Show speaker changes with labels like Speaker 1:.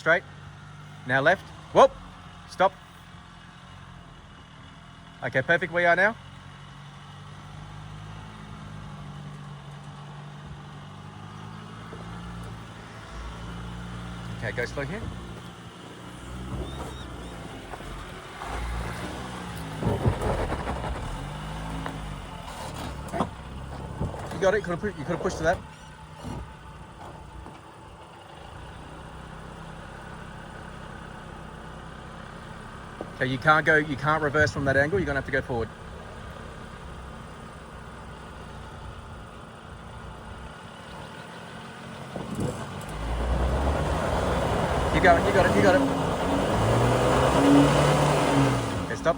Speaker 1: straight. Now left. Whoop. Stop. Okay, perfect. We are now. Okay, go slow here. Okay. You got it. You could have pushed to that. Okay, you can't reverse from that angle. You're gonna have to go forward. Keep going. You got it. Okay, stop.